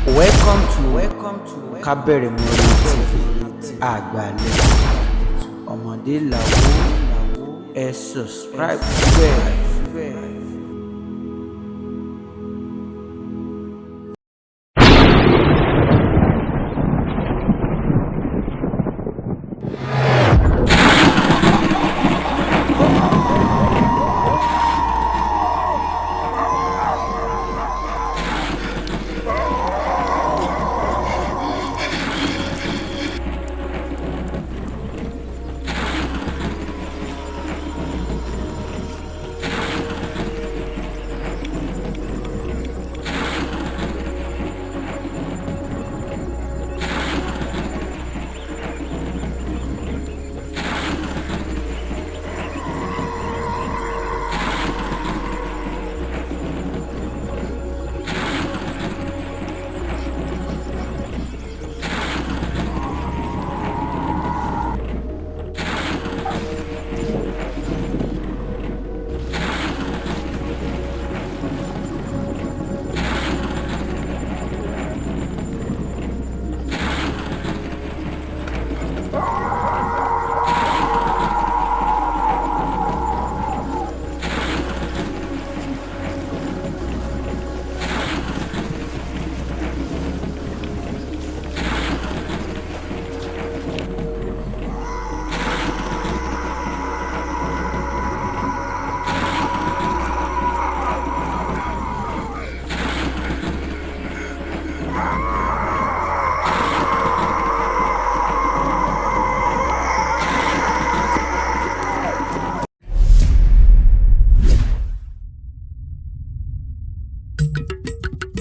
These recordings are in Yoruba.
Welcome to Kábẹ̀rẹ̀mọ́rẹ̀ TV àgbàlẹ̀ ọmọdé làwọ̀ ẹ subscribe síbẹ̀.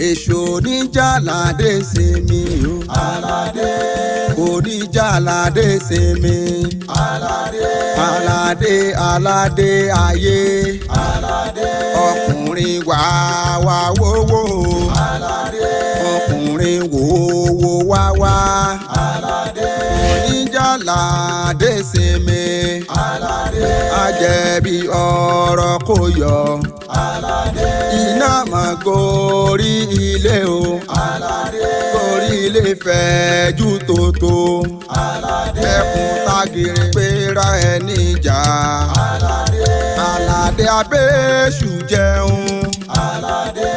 Èṣù oníjàládé sinmi o. Aládé. Oníjàládé sinmi. Aládé. Aládé aládé ayé. Aládé. Ọkùnrin wá wówó. Aládé. Ọkùnrin wò wá. Aládé. Oníjàládé sinmi. Aládé. Ajẹ̀bi ọ̀rọ̀ kò yọ. Aládé. Iná máa gorí ilé o. Aládé. Gorí ilé fẹ̀jú tótó. Aládé. Ẹkùn tágìrì péra ẹ níjà. Aládé. Aládé abéṣù jẹun. Aládé.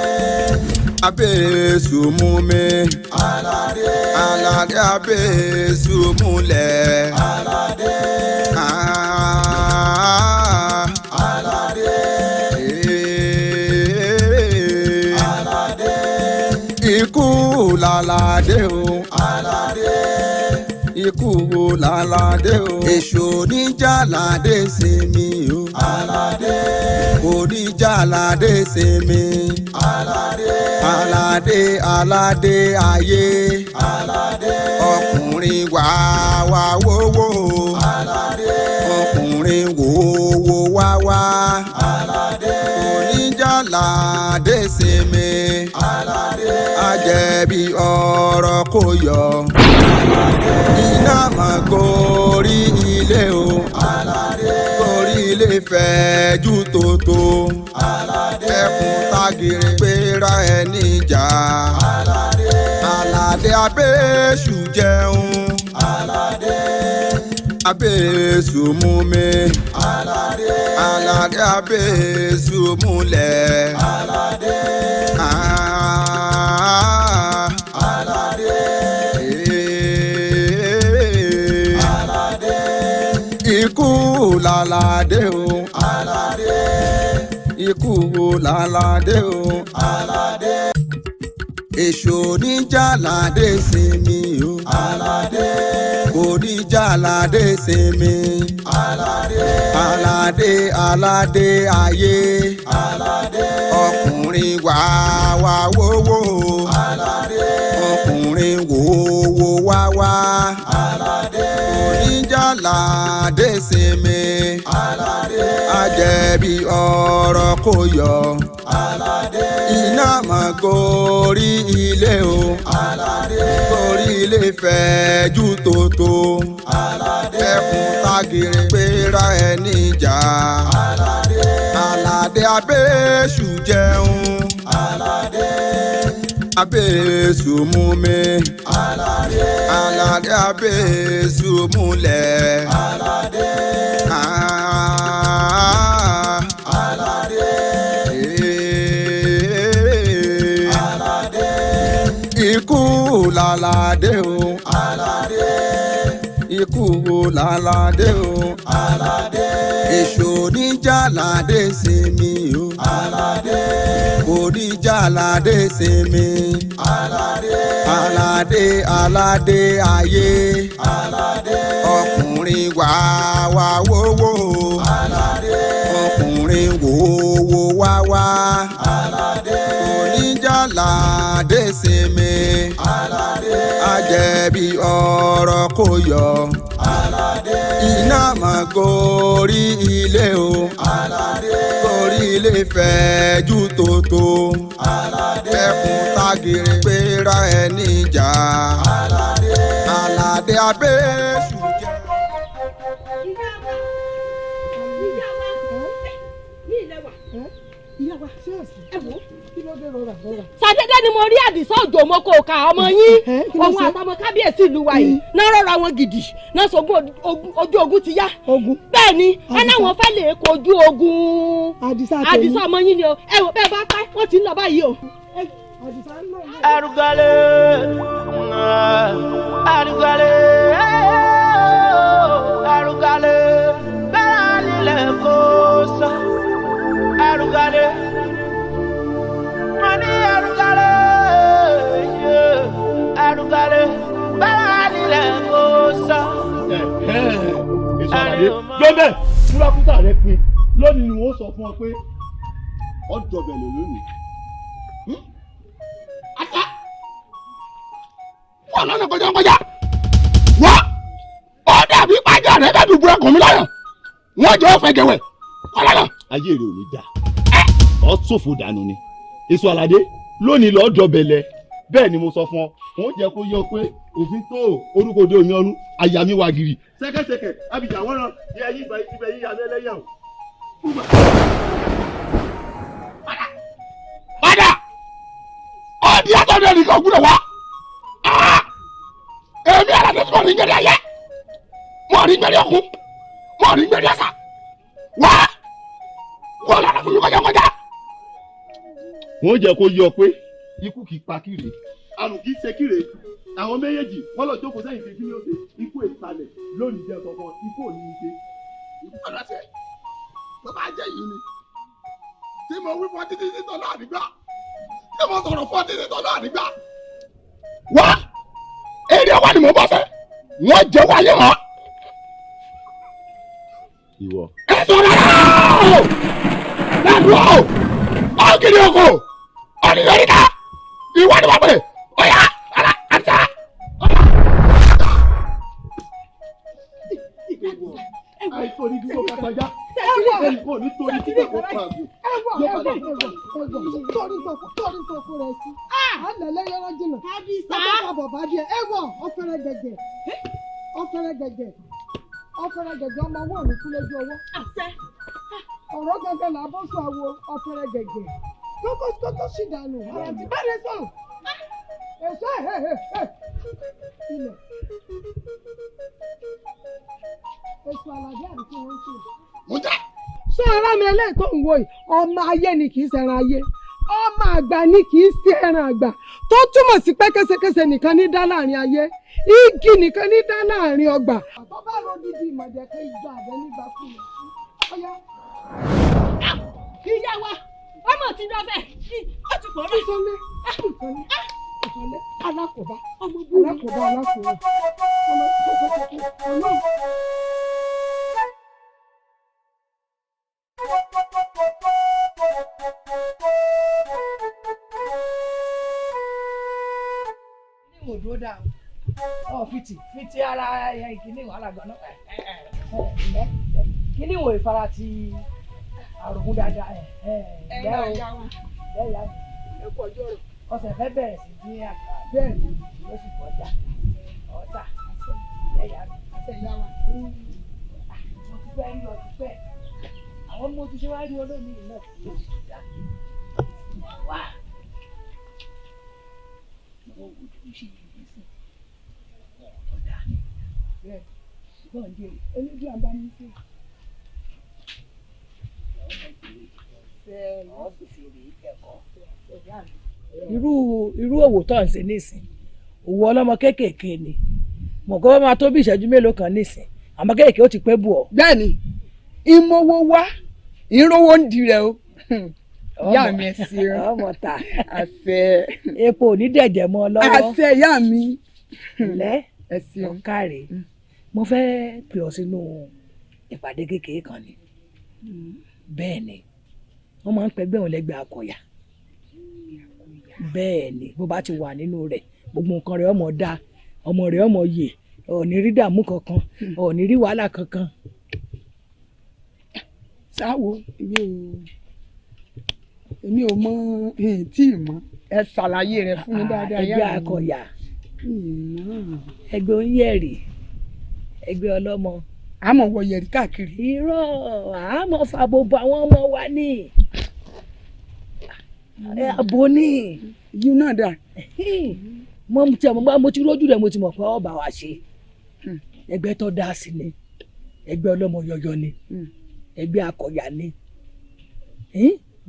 Abéṣù mú mi. Aládé. Aládé abéṣù múlẹ̀. Aládé. Ikú làládé o. Aládé. Ikú làládé o. Èṣù oníjàládé sinmi o. Aládé. Oníjàládé sinmi. Aládé. Aládé aládé ayé. Aládé. Ọkùnrin wá wówó. Aládé. Ọkùnrin wò wá. Aládé. Oníjàládé sinmi. Aládé. Ajẹ̀bi ọ̀rọ̀ kò yọ. Aládé. Iná máa gorí ilé o. Aládé. Gorí ilé fẹ̀jú tótó. Aládé. Ẹkùn tágìrì péra ẹ níjà. Aládé. Aládé abéṣù jẹun. Aládé. Abéṣù mú mi. Aládé. Aládé abéṣù múlẹ̀. Aládé. Aládé. Aládé. Ikú làládé o. Aládé. Ikú làládé o. Aládé. Èṣù oníjàládé sinmi o. Aládé. Oníjàládé sinmi. Aládé. Aládé aládé ayé. Aládé. Ọkùnrin wá wówó. Aládé. Ọkùnrin wò wá. Aládé. Oníjàládé sinmi. Aládé. Ajẹ̀bi ọ̀rọ̀ kò yọ. Aládé. Iná máa gorí ilé o. Aládé. Gorí ilé fẹ̀jú tótó. Aládé. Ẹkùn tágìrì péra ẹ níjà. Aládé. Aládé abéṣù jẹun. Aládé. abesumume alade abesumule alade ikú lálàdé o alade ikú lálàdé o alade èṣù oníjàládé sinmi o alade oníjàládé sinmi alade alade alade ayé alade ọkùnrin wá wówó alade ọkùnrin wòwò wá alade oníjàládé sinmi alade ajẹ̀bi ọ̀rọ̀ kò yọ alade iná máa gorí ilé o alade gorí ilé fẹ̀jú tótó alade ẹkùn tágìrì péra ẹ níjà alade alade abéṣù jẹ. Sàdédé ni mo rí Àdìsá Òjò mo kò ka ọmọ yín òun àtọmọ kábíyèsí ìlú wa yìí náà rọra wọn gidi náà sọgún ojú ogun ti yá bẹ́ẹ̀ ni ẹ náwọn fẹ́ lè kojú ogun Àdìsá ọmọ yín ni o ẹ wò bẹ́ẹ̀ bá pẹ́ wọ́n ti ń lọ báyìí o. Arugale arugale arugale bẹ́ẹ̀ nílẹ̀ kó sọ arugale. Arugale, arugale, bára nílẹ̀ kó sọ. Gbẹ́bẹ̀ fúlákútà rẹ pin lónìí ni wọ́n sọ fún ọ pé ọjọ́ bẹ̀lẹ̀ lónìí. Ata wọ́n lọ́nà kọjá wọ́n ó dàbí pàjá rẹ̀ bẹ́ẹ̀ dùbúrà kàn mí láyọ̀ wọ́n jẹ́ ọ̀fẹ́ gẹ̀wẹ̀ ọ̀lànà. Ayé rẹ̀ ò ní dà ọ́ ṣòfò dànù ni. Èso Àlàdé lónìí lọ́ọ́ jọbẹ̀lẹ̀ bẹ́ẹ̀ ni mo sọ fún ọ wọ́n jẹ́ kó yọ pé òfin tó orúkọ òde òní ọdún àyà mi wà gírì. Sẹ́kẹ̀sẹ̀kẹ̀ abidjan wọ́n rán yẹ yí ibẹ̀ yí abẹ́ lẹ́yẹ̀ o. Padà ọ̀dí àtọ̀dọ̀ nìkan gbúdọ̀ wá. Èmi Àlàdé tí mo rí gbẹ̀rẹ̀ ayé mo rí gbẹ̀rẹ̀ ọkùn mo rí gbẹ̀rẹ̀ ẹ̀sà wá wọ́n lára fún mi kọjá. Wọ́n jẹ́ kó yọ pé ikú kìí pa kíre àrùn kìí ṣe kíre àwọn méjèèjì wọ́n lọ jókòó sẹ́yìn kejì ní òde ikú ìsàlẹ̀ lónìí jẹ́ kankan ikú ò ní í ṣe. Ikú kan láṣẹ tó bá jẹ́ yìí ni tí mo wí fún títí títọ́ náà nígbà tí mo sọ̀rọ̀ fún títí títọ́ náà nígbà. Wá èrè ọwọ́ ni mo bọ́ fẹ́ wọ́n jẹ́ wáyé mọ́. Ìwọ. Ẹ sọ̀rọ̀ lẹ́nu ọ̀gìrì oko ọ̀nìyànríkà ìwọ ni wọ́n pè ọ̀yà àtà. àìsàn ní dúró kápájá ẹ̀kọ́ nítorí tí kò pa àgbò. torí sọkú rẹ sí àlẹlẹ yọrọ jìnnà bàbá bàbá díẹ ẹwọ ọfẹrẹ gẹgẹ ọmọ owó òní kú lójú ọwọ́ ọ̀rọ̀ gẹ́gẹ́ là bó sọ àwo ọfẹrẹ gẹgẹ kókó sì dànù ọ̀rọ̀ tí bá lè sọ èso ilẹ̀ èso Àlàdé àti tí wọ́n ń sè. sọ ara mi eléyìí tó ń wo yìí ọmọ ayé ni kì í ṣẹran ayé ọmọ àgbà ni kì í ṣe ẹran àgbà tó túmọ̀ sí pé késekése nìkan ní dá láàrin ayé igi nìkan ní dá láàrin ọgbà. tó bá ro dídí ìmọ̀jẹ̀ pé ìgbà àbẹ nígbà kú lọ sí ọyá. ìyá wa ọmọ ti dọbẹ ó ti pọ̀ bẹ́ẹ̀. ìsọlẹ alákòóbá alákòóbá. ní ìwò dúró dáa ọ fìtì ara ìkíní ìwò alàgbà náà kíní ìwò ìfara ti àrògùn dáadáa ọ̀sẹ̀ fẹ́ bẹ̀rẹ̀ sí ní àgbà bẹ́ẹ̀ ni ló sì kọjá ọ̀tá ẹ̀yà mi mo ti fẹ́ rí ọtí fẹ́ àwọn ọmọ ti ṣe wá rí olómi náà tí yóò sì dá wá. wo ojú ṣe yìí sí ọ̀dà bẹ́ẹ̀ gbọ́n dé olójú àbá ní sí. irú òwò tó ń ṣe nísìn òwò ọlọ́mọ kéékèèké ni mọ̀ kó máa tó bí ìṣẹ́jú mélòó kan nísìn àmọ́ kéékèèké ó ti pẹ́ bù ọ́. bẹ́ẹ̀ni ìmọ̀wó wá ìrówó ń di rẹ o ìyá mi ẹ sí ọ ọmọ ta àṣẹ epo ò ní dẹ̀dẹ̀ mọ́ ọ lọ́wọ́ àṣẹ ìyá mi lẹ́ ẹ sí ọ káre mo fẹ́ pè ọ́ sínú ìpàdé kékeré kan ni bẹ́ẹ̀ ni wọ́n máa ń pẹ́gbẹ́ òun lẹ́gbẹ̀ẹ́ akọ̀yà bẹ́ẹ̀ ni bó bá ti wà nínú rẹ̀ gbogbo nǹkan rẹ̀ ọmọ dá ọmọ rẹ̀ ọmọ yè ọ̀ọ́ni rí dààmú kankan ọ̀ọ́ni rí wàhálà kankan. sáwo èmi ò mọ tí ì mọ ẹ ṣàlàyé rẹ fún mi dáadáa. ẹgbẹ́ akọ̀yà ẹgbẹ́ oníyẹ̀rì ẹgbẹ́ ọlọ́mọ. àmọ́ wọ yẹ̀rì káàkiri. irọ́ àmọ́ fàbọ̀bọ̀ àwọn ọmọ wa ní àbò ní. yìí náà dà. mo ti rójú rẹ̀ mo ti mọ̀ pé ọba wa ṣe ẹgbẹ́ tó dá sí ni ẹgbẹ́ ọlọ́mọ yọyọ ni ẹgbẹ́ akọ̀yà ni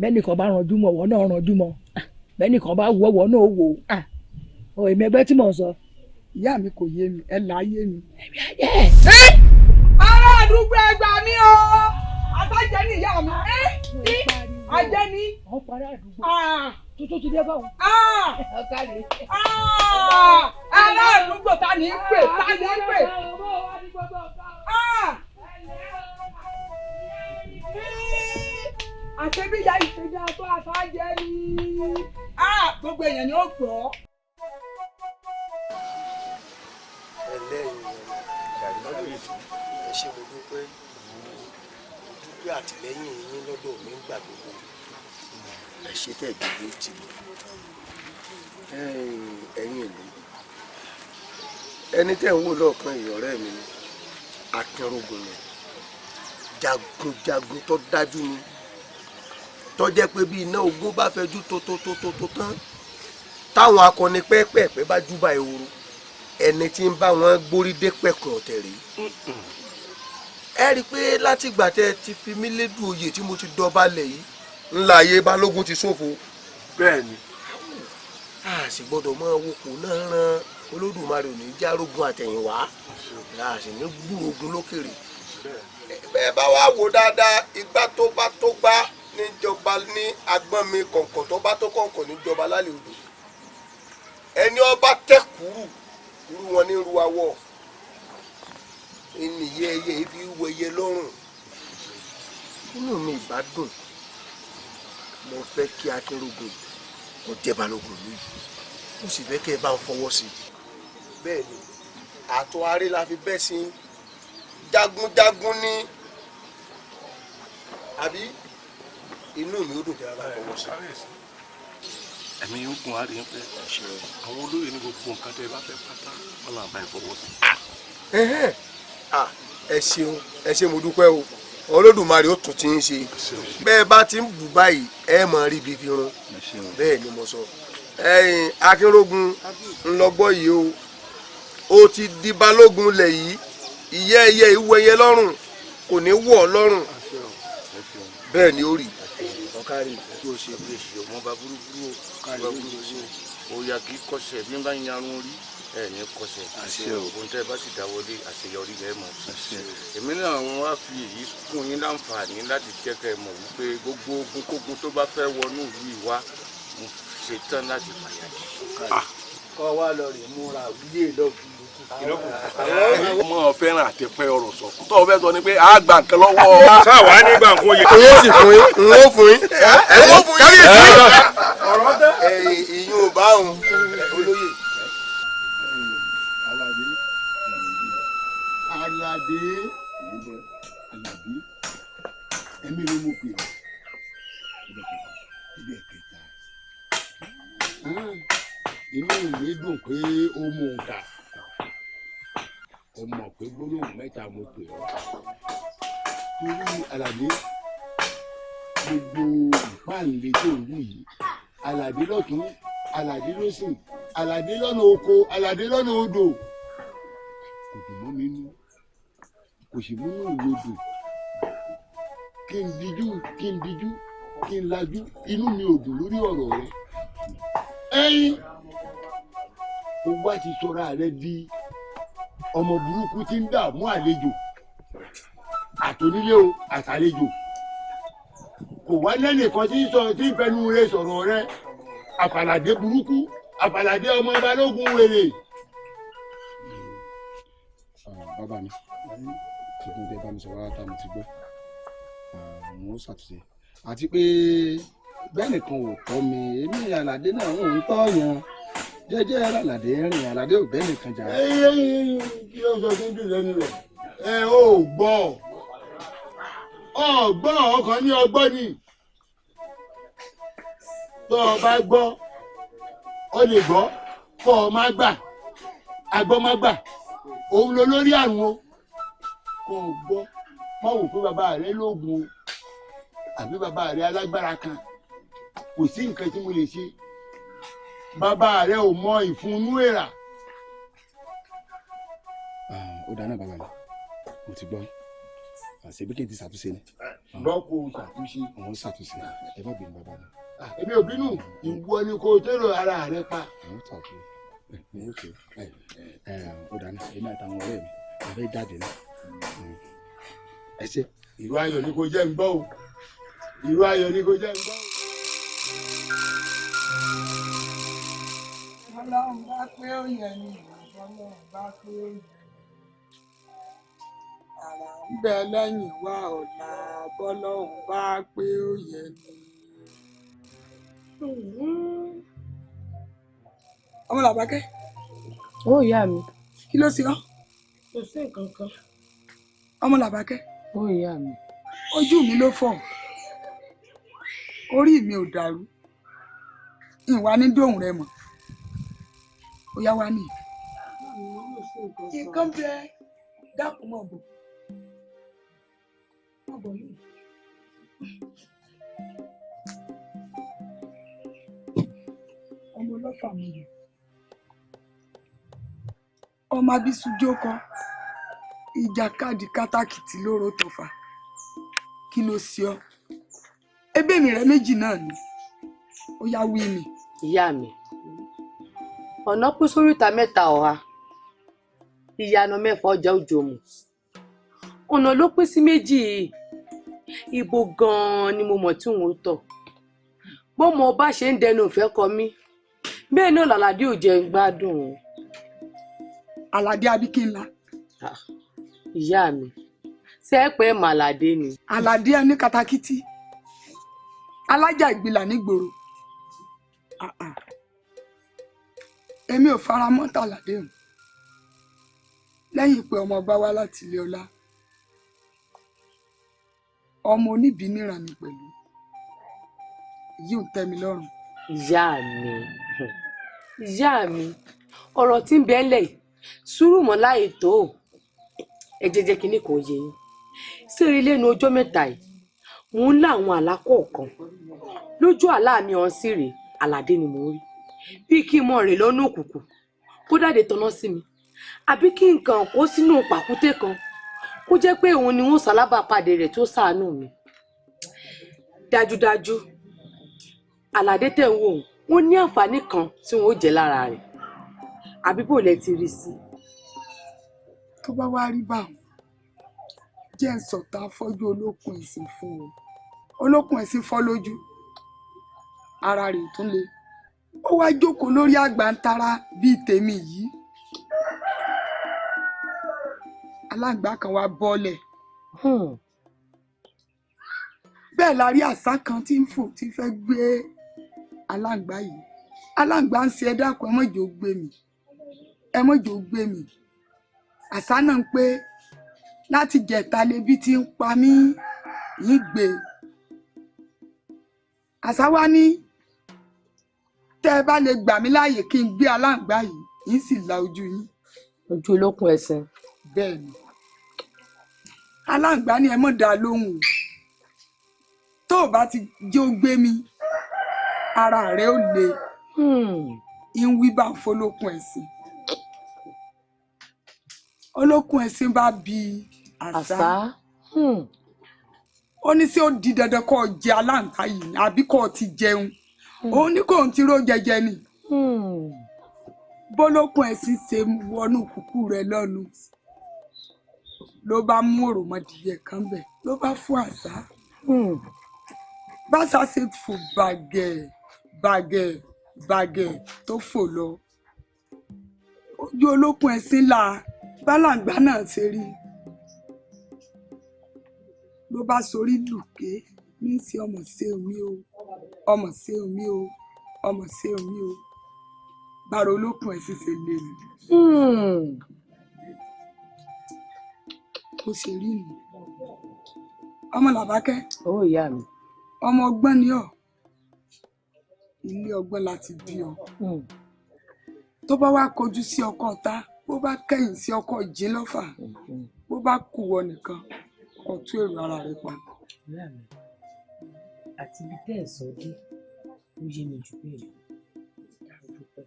bẹ́ẹ̀ni kan bá ranjú mọ́ ọ̀wọ́ náà ranjú mọ́ bẹ́ẹ̀ni kan bá wọ ọ̀wọ́ náà wò ó èmi ẹgbẹ́ tí mò ń sọ. ìyá mi kò yé mi ẹ là á yé mi. ẹ̀mí ayé. ará àdúgbò ẹgbà mi o àtàjẹ ní ìyá mi ajẹ ní. wọ́n parí àdúgbò tuntun ti dé báwọn. ará àdúgbò ta ni ń pè ta ni ń pè. àṣebíyá ìṣèjà tó àfáàjẹ ni gbogbo èèyàn ni ó gbọ́. ẹlẹ́yìn ẹ ṣé mo dúpẹ́ àtìlẹ́yìn yín lọ́dọ̀ mi ń gbà gbogbo ẹ ṣé tẹ̀ gbogbo tì mí ẹ̀yin ìlú ẹni tẹ̀ ń wò lọ́ọ̀kan ìyọ̀rẹ́ mi ni Akínrógun ni jagunjagun tó dájú ni tó jẹ́ pé bí iná ogun bá fẹjú tó tán táwọn akọni pẹ́ẹ́pẹ́ẹ́pẹ́ bá júbà ehoro ẹni tí ń bá wọn gbórí dé pẹ̀kun ọ̀tẹ̀ rèé ẹ rí i pé látìgbà tẹ́ ti fi mí lédùn oyè tí mo ti dọ̀bálẹ̀ yìí ńlá ayé balógun ti ṣòfò. bẹ́ẹ̀ ni a sì gbọ́dọ̀ mọ owópò náà ran Olódùmarè ní járógun àtẹ̀yìnwá a sì ní gbúrogun lókèrè. bẹ́ẹ̀ bá wá wò dáadáa igbá tó bá tó gbá níjọba ní agbọ́n mi kọ̀ǹkọ̀ tó bá tó kọ̀ǹkọ̀ níjọba lálẹ́ odò ẹni ọba tẹ́ kúrú wọn ní ru awọ ènìyẹ ẹyẹ ibi wẹyẹ lọ́rùn inú mi ìbá dùn mo fẹ́ kí Akínrógun kó jẹ́ balógun mi mo sì fẹ́ kí ẹ bá ń fọwọ́ sí i bẹ́ẹ̀ ni àtọ̀ aré la fi bẹ́ sí jagunjagun ní àbí inú mi ó dùn kí ẹ bá ń fọwọ́ sí i. ẹ̀mí yóò gun àárín pé àwọn olóyè ní gbogbo nǹkan tẹ́ ẹ bá fẹ́ pátá wọn là ń bá ẹ fọwọ́ sí. ẹ ṣé mo dúpẹ́ o Olódùmarè ó tún ti ń ṣe bẹ́ẹ̀ bá ti ń bù báyìí ẹ mọ̀ rí ibi fi run bẹ́ẹ̀ ni mo sọ Akínrógun ńlọgbọ́ yìí o ti di balógun lẹ̀ yìí ìyẹ́ ẹyẹ ìwẹ̀yẹ lọ́rùn kò ní wọ̀ lọ́rùn bẹ́ẹ̀ ni ó rí ọ̀kárí tó ṣe bí èsì ọmọ bá burúkú o òòyà kì í kọsẹ̀ bí n bá yarun orí ẹ ní kọsẹ̀ ohun tẹ́ ẹ bá sì dáwọ́lé àṣeyọrí rẹ mọ̀ èmi náà wọn wá fi èyí fún yín láǹfààní láti jẹ́ kẹ́ ẹ mọ̀ wípé gbogbo ogun kógun tó bá fẹ́ wọnú ìlú ìwá mo ṣetán láti fàyà jù. kọ́ wa lọ rè múra wíyé lọ́ọ̀kì ọmọ fẹ́ràn àtẹ̀pẹ́ ọ̀rọ̀ sọ tó o fẹ́ sọ ni pé a gbà nǹkan lọ́wọ́. sáwa ní gbà nǹkan oyè. n ó sì fún yín n ó fún yín kábíyèsí ọ̀rọ̀ tẹ́ ìyún ò bá òun olóyè. Aládé ẹ̀mí ló mú pè ọ́ ẹgbẹ́ kẹta inú ìwé dùn pé ó mú un kà ó mọ̀ pé gbólóhùn mẹ́ta mo pè ọ́ torí Aládé gbogbo ìpáǹlẹ̀ tó ń wù yìí Aládé lọ́tún Aládé lósì Àlàdé lọ́nà oko Àlàdé lọ́nà odò kò dùn mọ́ mi nú kò sì múnú ìwé dùn kí n dijú kí n lajú inú mi ò dùn lórí ọ̀rọ̀ rẹ ẹ̀yin o wá ti sọra rẹ di ọmọ burúkú tí ń dààmú àlejò àtònílé o àtàlejò kò wá lẹ́nìkan tí ń sọ tí ń fẹnu rẹ sọ̀rọ̀ rẹ àfàlàdé burúkú àfàlàdé ọmọ balógun wèrè. bàbá mi tí mo tẹ bá mi sọ wá tá mo ti gbọ́ mo ń ṣàtúnṣe àti pé bẹ́ẹ̀ nìkan ò tọ́ mi èmi Àlàdé náà ń tọ́yàn jẹ́jẹ́ Àlàdé rìn Àlàdé ò bẹ́ẹ̀ nìkan jà. kí ló sọ tó ń dùn lẹ́nu rẹ̀ ẹ ò gbọ́ ọkàn ní ọgbọ́n ni tó o bá gbọ́ ọ lè gbọ́ kó o má gbà àgbọ́ má gbà òun ló lórí àrùn o kó o gbọ́ mọ̀ wò pé bàbá rẹ lóògùn o àbí bàbá rẹ alágbára kan kò sí nǹkan tí mo lè ṣe bàbá rẹ ò mọ ìfúnnú èèrà. ó dáná bàbá mi mo ti gbọ́ àṣebí kí n ti ṣàtúnṣe ni. gbọ́ kó o ṣàtúnṣe. àwọn ṣàtúnṣe ẹ má bínú bàbá mi. èmi ò bínú ìwọ ni kò tẹ́lọ̀ ara rẹ pa. àwọn ṣàtúnṣe ó dáná èmi àtàwọn ọ̀rẹ́ mi a fẹ́ jáde náà. ẹ ṣe. ìlú ayọ̀ ni kò jẹ́ ń gbọ́ o ìlú ayọ̀ ni kò jẹ́ ń gbọ́ o. Ọlọ́run bá pé ó yẹ ni Ọlọ́run bá pé ó yẹ ni àrà ń bẹ lẹ́yìn wá ọ̀la bọ́lọ́run bá pé ó yẹ ni. ọmọ làbákẹ́. ó ìyá mi. kí ló ṣe ọ́. kò sí nǹkan kan. ọmọ làbákẹ́. ó ìyá mi. ojú mi ló fọ́ orí mi ò dàrú ìwà ní dóhùn rẹ mọ́ ó yá wá ní. nǹkan bẹ dákun mọ̀ bò mọ̀ bò yìí. ọmọ ọlọ́fà mi yìí ọmọ abisujú kọ ìjàkadì kátàkìtì lóró tó fà kí ló ṣe ọ ebémi rẹ méjì náà ni ó yá wí mi. ìyá mi ọ̀nà pín sóríta mẹ́ta ọ̀ha ìyànà mẹ́fà ọjà òjòmù ọ̀nà ló pín sí méjì ibo gan-an ni mo mọ̀ tí n ò tọ̀ bọ́mọ ọba ṣe ń dẹnu ìfẹ́ kọ mí bẹ́ẹ̀ náà làlàdé ò jẹ́ ń gbádùn. Àlàdé abíkínlá. ìyá mi ṣé ẹ pẹ́ màlàdé ni. Àlàdé ẹni katakítí alájà ìgbìlà nígboro èmi ò fara mọ́ tàlàdé o lẹ́yìn pé ọmọ bá wá láti ilé ọlá ọmọ oníbìínìràn mi pẹ̀lú yìí ń tẹ́ mi lọ́rùn. ìyá mi ọ̀rọ̀ tí ń bẹ ńlẹ̀ sùúrù mọ́ láì tó ẹ jẹ́jẹ́ kínní kan yé yín sẹ́rí lẹ́nu ọjọ́ mẹ́ta yìí mò ń lá àwọn àlá kọ̀ọ̀kan lójú àlá mi ọ̀hún sí rèé Àlàdé ni mò ń rí bí kí n mọ rè lọ́nà òkùnkùn kó dáde tọ́nà sí mi àbí kí nǹkan kó sínú pàkúté kan kó jẹ́ pé òun ni wọ́n ṣalábàápàdé rẹ̀ tó ṣàánú mi dájúdájú Àlàdé tẹ̀ ń wò wọ́n ní àǹfààní kan tí wọ́n ó jẹ́ lára rẹ̀ àbí bò lẹ ti rí sí. tó bá wá rí báwọn jẹ́ ń sọ̀tà afọ́jú olókùn ẹ̀sìn fún o olókùn ẹ̀sìn fọ́ lójú ara rẹ̀ tún le ó wá jókòó lórí àgbàntara bíi tèmi yìí aláǹgbá kan wá bọ́lẹ̀ bẹ́ẹ̀ la rí àṣá kan tí ń fò tí fẹ́ gbé aláǹgbá yìí aláǹgbá ń ṣe ẹ dákun ẹ má jẹ́ ó gbé mi ẹ má jẹ́ ó gbé mi àṣá náà ń pé láti jẹ̀ta lebi tí ń pa mí yìí gbé àṣá wá ní tẹ́ ẹ bá lè gbà mí láàyè kí n gbé aláǹgbá yìí yìí sì la ojú yín. ojú olókùn ẹ̀sìn. bẹ́ẹ̀ ni aláǹgbá ni ẹ mọ̀ dá lóhùn o tó o bá ti jẹ́ ó gbé mi ara rẹ̀ ó le ìwí bá ń folókun ẹ̀sìn olókun ẹ̀sìn bá bi àṣà ó ní sí ó di dandan kó jẹ aláǹtá yìí àbí kó ti jẹun òun ní kò ń ti ró jẹjẹ ni bólókun ẹ̀sìn ṣe wọnú kúkú rẹ̀ lọ́nu ló bá mú òròmọdìyẹ kan bẹ̀ ló bá fún àṣà báṣà ṣe fò bàgẹ̀ tó fò lọ ojú olókun ẹ̀sìn là bálàǹgbá náà ṣe rí ló bá sorí lùké ní sí ọmọ ṣe omi o ọmọ ṣe omi o ọmọ ṣe omi o bàrà olókun ẹ̀sìn ṣe lè mí ó ṣe rí nù ọmọ làbákẹ́ ó ìyá mi ọmọ ọgbọ́n ni ọ́ ilé ọgbọ́n láti bí ọ tó bá wá kojú sí ọkọ ta bó bá kẹ̀yìn sí ọkọ jí lọ́fà bó bá kù wọ nìkan ọtún èrò ara rẹ pa. ìyá mi àti ibi tẹ́ ẹ̀ sọ dé ó yé mi jù bẹ́ẹ̀ lọ dúpẹ́